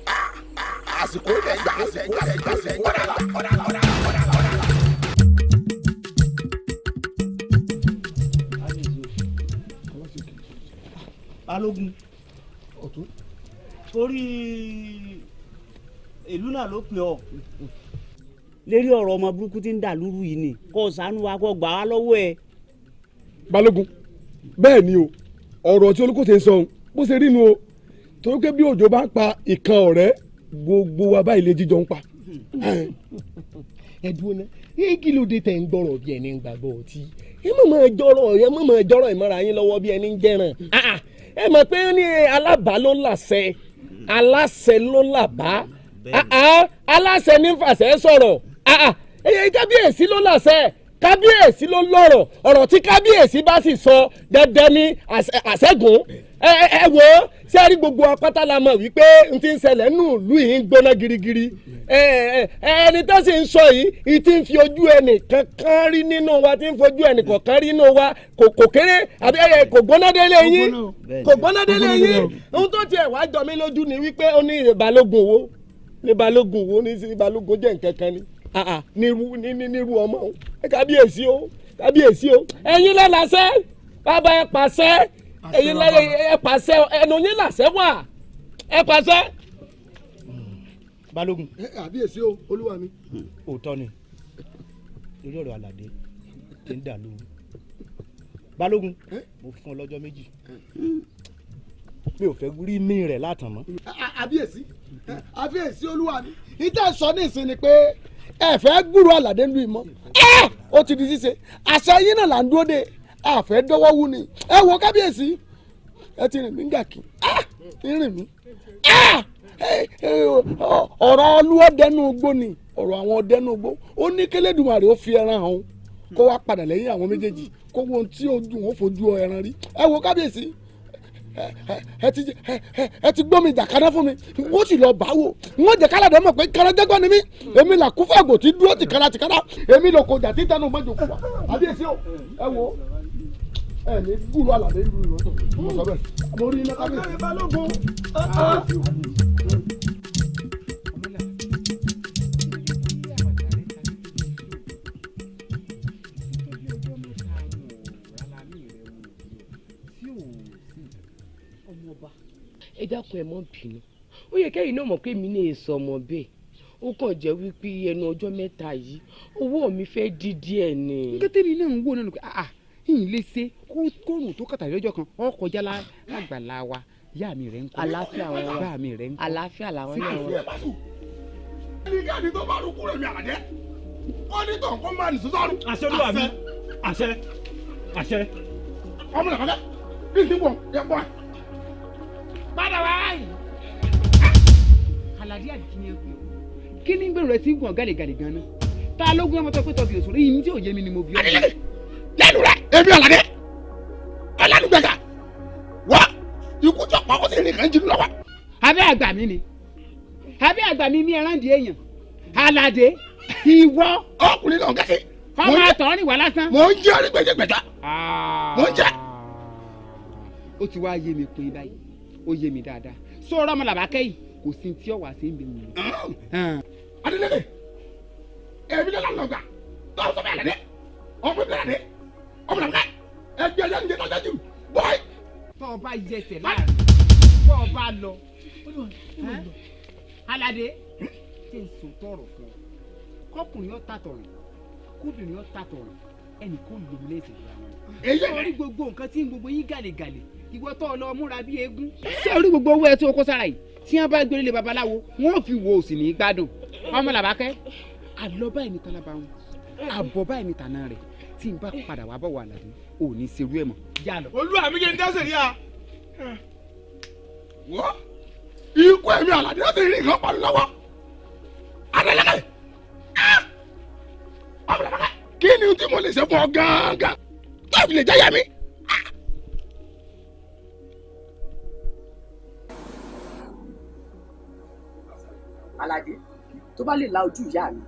àsìkò ẹ̀gbà ọ̀dà. balógun torí ìlú náà ló pè ọ́ lérí ọ̀rọ̀ ọmọ burúkú tí ń dà lúrú yìí ni kó ṣàánú wa kó gbà wá lọ́wọ́ ẹ̀. balógun bẹ́ẹ̀ ni o ọ̀rọ̀ tí Olúkòso ń sọ ohun bó ṣe rí nu o torí pé bí òjò bá pa ìkan ọ̀rẹ́ gbogbo wa báyìí lè jíjọ ń pa. ẹ dúró ná kí ló dé tẹ̀ ń gbọ́rọ̀ bí ẹni ń gbàgbọ́ ọtí ẹ mọ̀ jọ́rọ̀ ìmọ̀ra yín lọ́wọ́ bí ẹni ń jẹ́ràn ẹ mọ̀ pé ní alábàá ló làṣẹ aláṣẹ ló làbá aláṣẹ ní fàṣẹ sọ̀rọ̀ kábíyèsí ló làṣẹ kábíyèsí ló lọ́rọ̀ ọ̀rọ̀ tí kábíyèsí bá sì sọ dandan ní àṣẹ́gun ẹ wò ó ṣé a rí gbogbo apáta la mọ̀ wípé n ti ń ṣẹlẹ̀ nù ìlú yìí ń gbóná girigiri ẹni tó sì ń sọ yìí ti ń fi ojú ẹnì kankan rí nínú wa ti ń fojú ẹnì kọ̀ọ̀kan rí nínú wa kò kéré àbí kò gbóná délé yín kò gbóná délé yín ohun tó tiẹ̀ wá jọ mí lójú ni wípé ó ní balógun wo ní balógun wo ní sí balógun jẹ́ nǹkan kan ni nírú ọmọ o kábíyèsí o ẹ̀yin lẹ láṣẹ bàbá ẹ pàṣẹ ẹ̀yin lẹ ẹ pàṣẹ ẹnu yín láṣẹ wà ẹ pàṣẹ. balógun. kábíyèsí o olúwa mi. òótọ́ ni lórí ọ̀rọ̀ Àlàdé tí ń dà lóru balógun mo fún ọ lọ́jọ́ méjì mi ò fẹ́ rí mí rẹ̀ látàn mọ́. àbíyèsí olúwa mi ìtẹ́ sọ ní ìsinmi pé ẹ fẹ́ gbúrò Àlàdé ń lu ìmọ̀ ó ti di ṣíṣe àṣẹ yín náà là ń dúró de àfẹ́ dọ́wọ́ wú ni ẹ wo kábíyèsí ẹ ti rìn mí gàkí rìn mí ọ̀rọ̀ olúwọ́dẹ́nu ogbó ni ọ̀rọ̀ àwọn ọdẹ́nu ogbó ó ní k'Ẹlẹ́dùmarè ó fi ẹran hàn kó wá padà lẹ́yìn àwọn méjèèjì kó wo ohun tí ojú wọn fojú ẹran rí ẹ wo kábíyèsí ẹ ti gbọ́ mi jàkadà fún mi wọ́n sì lọ bá wò wọ́n jẹ́ kálàdé mọ̀ pé káràjẹ́gbọ́n ni mí èmi là kú fún àgò tí dúró tìkárà èmi lò kọjá tí tẹnu mọ́jọ kú wa àbíyèsí o ẹ wo ẹ ní gbúrú Àlàdé ìlú ìlú mo sọ bẹ́ẹ̀ mo rí iná kábíyèsí. balógun ẹ dákun ẹ mọ́ bínú ó yẹ kẹ́yìn náà mọ̀ pé mi ní èso ọmọ bẹ́ẹ̀ ó kàn jẹ́ wípé ẹnu ọjọ́ mẹ́ta yìí owó mi fẹ́ di díẹ̀ ni. nǹkan tẹ́mi náà ń wò náà pé yìnyín lè ṣe kóòrùn tó kàtàkì lọ́jọ́ kan ó kọjá lágbàlá wa ìyá mi rẹ̀ ń kọ́ àlàáfíà wọn wà bá mi rẹ̀ ń kọ́ àlàáfíà làwọn náà wà. ní káàdì tó bá rú kúrò mi Àlàdé wọ́n ní tọ̀ kó máa nìṣó sọ́run. àṣẹ olúwa mi àṣẹ. ọmọ nàkàdé bí n ti wọ̀ yẹ bọ́ ẹ. padà wá yìí. Àlàdé àdìkí ni ẹ pè ó kí ni gbèrò rẹ ti ń gùn gàlégàlé gan-an ta ló gún ọmọ tó pé tọ́bi òṣòro yìí tí ò yé mi ni mo bí ọ. lẹ́nu rẹ̀ èmi Àlàdé ọlọ́dúngbẹ̀gà wá ikú tó pa ó sì rìn kàn jìnnà lọ́wọ́. abẹ́ àgbà mi ni abẹ́ àgbà mi mi ẹran di èèyàn Àlàdé ìwọ. ọkùnrin náà gẹ̀ẹ́sì. ọmọ àtọ̀ rìn wá lásán. mò ń jẹ́ orí gbẹ̀jẹ̀gbẹ̀jẹ̀ mò ń jẹ́. ó ti wá yé mi pin báyìí ó yé mi dáadáa sọ̀rọ̀ ọmọ làbákẹ́ yìí kò sí tí ọ̀wà sí ń bẹ wù. adélẹ́lẹ̀ èmi lọ́la lọ́gbà lọ́wọ́ sọ́fẹ́ Àlàdé ọmọ ìbílẹ̀ Àlàdé ọmọ làbákẹ́ ẹgbẹ́ ẹ̀yà ń jẹ́ lọ́jà jù bọ́ọ̀. tọ́ ọ bá yẹsẹ̀ láàrin tọ́ ọ bá lọ Àlàdé ṣe ń sọ tọrọ fún ọ kọkùnrin ọ tàtọrùn kóbìnrin ọ tàtọrùn ẹnì kan lòun lẹ́sẹ̀ ìyá wọn. èyí orí gbogbo nǹkan tí gbogbo yín gàlégàlé ìwọ tó lọ múra bí eégún. ṣé orí gbogbo owó ẹ tó kó sára yìí tí wọn bá gbélé babaláwo wọn ò fi wo òsì ní gbádùn ọmọ làbákẹ́ àlọ báyìí ní tálábà wọn àbọ̀ báyìí ní tànà rẹ̀ tí n bá padà wá bọ̀ wà Àlàdé ò ní serú ẹ̀ mọ́. olúwa mi jẹ́ ní dẹ́sẹ̀ rí a. wọ́n ikú ẹ̀mí Àlàdé ó ti rí nǹkan pàlú lọ́wọ́ adélẹ́kẹ̀ ọmọ làbákẹ́ kí ni tí mo lè ṣe fún ọ gángan tó fi lè jẹ́ yẹmi. Àlàdé tó bá lè la ojú ìyá mi.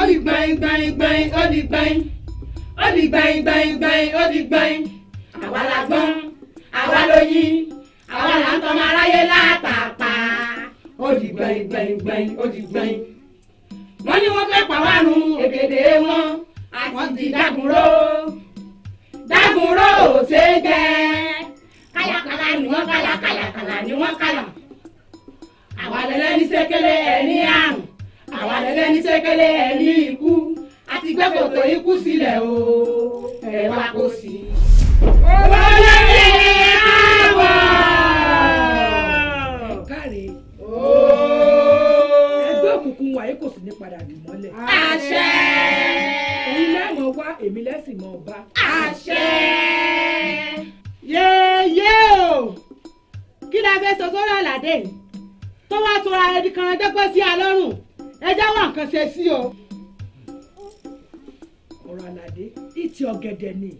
ó di gbẹ̀yìn gbẹ̀yìn gbẹ̀yìn ó di gbẹ̀yìn ó di gbẹ̀yìn gbẹ̀yìn gbẹ̀yìn ó di gbẹ̀yìn àwa la gbọ́n àwa lóyìn àwa là ń tọ́ ọmọ aráyé látàpá ó di gbẹ̀yìn gbẹ̀yìn gbẹ̀yìn ó di gbẹ̀yìn. wọ́n ní wọ́n fẹ́ pàwárùn ègèdè wọn àti ti dàgúrò dágunró ò ṣe é jẹ kálákálá ni wọ́n kálá ni wọ́n kálá àwa lẹ́lẹ́ ní sékélé ẹ̀ ní àrùn àwa lẹ́lẹ́ ní sékélé ẹ̀ ní ikú àti gbé kòtò ikú sílẹ̀ o ẹ̀ wá kó sí i. olóyè àwọ̀ káre ẹgbẹ́ òkùnkùn wàyí kò sì ní padà dì mọ́lẹ̀. àṣẹ. ẹ̀yin lẹ́mọ̀ wá èmi lẹ́sìn mọ̀ bá. àṣẹ. yéèyé o kí la fẹ́ sọ sọ́rọ̀ àlàdé yìí tó wá tora ẹni kan dẹ́gbẹ́ sí alọ́rùn ẹjá wà nǹkan ṣe sí o. ọ̀rọ̀ àlàdé ìtì ọ̀gẹ̀dẹ̀ ni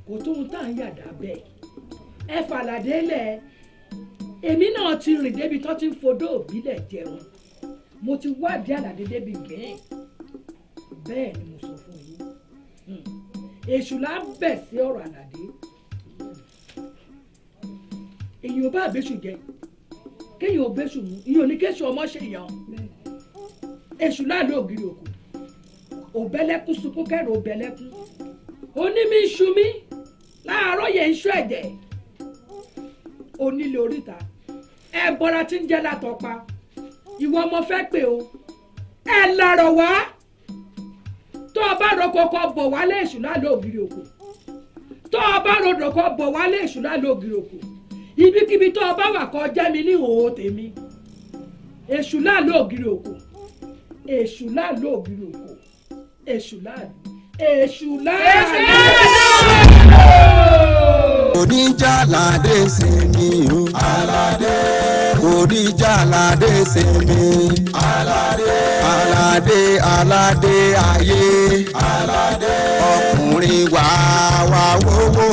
kò tóun tá à ń yàdá bẹ́ẹ̀ ẹ fàlàdé lẹ̀ èmi náà ti rìn débi tó ti ń fodó òbílẹ̀ jẹun mo ti wádìí àlàdé débi gẹ́ẹ́ bẹ́ẹ̀ ni mo sọ fún yín èṣù là ń bẹ̀ sí ọ̀rọ̀ àlàdé èyí ò bá àbẹ́sù jẹ kéèyàn ò bẹ́sù mú ìyẹn ò ní kéṣù ọmọ ṣe yàn èṣù láàlú ògiri òkú òbẹ́lẹ́kún sunkún kẹ́rù òbẹ́lẹ́kún onímí iṣu mi láàárọ̀ yẹn ń ṣú ẹ̀jẹ̀ onílé oríta ẹ bọ́ra tí ń jẹ́ látọ̀pa ìwọ ọmọ fẹ́ pé o ẹ lọ̀rọ̀ wá tó o bá rọkọkọ bọ̀ wálé èṣù láàlú ògiri òkú tó o bá rọdọ̀kọ bọ̀ wálé èṣù láàlú ògiri òkú ibikíbi tó o bá wà kọ jẹ́ mi ní ìhòòhò tèmi èṣù láàlú ògiri òkú èṣù láàlú ògiri òkú èṣù láàlú èṣù láàlú. oníjàládé sinmi o aládé oníjàládé sinmi aládé aládé aládé ayé aládé ọkùnrin wá wá wówó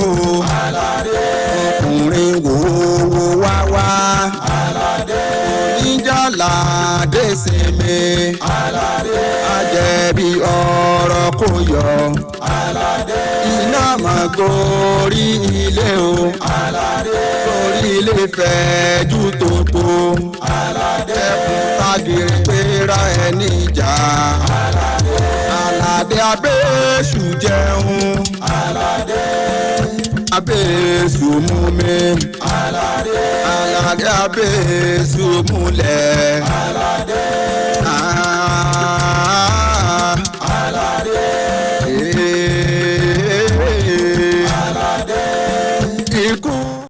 aládé ọkùnrin wòwò wá wá aládé oníjàládé sinmi aládé ajẹ́bí ọ̀rọ̀ kò yọ aládé iná máa gorí ilé o aládé gorí ilé fẹ́jú tótó aládé fún tagiri péra ẹni jà aládé aládé abéṣù jẹun aládé abéṣù mú mi aládé aládé abéṣù múlẹ̀ aládé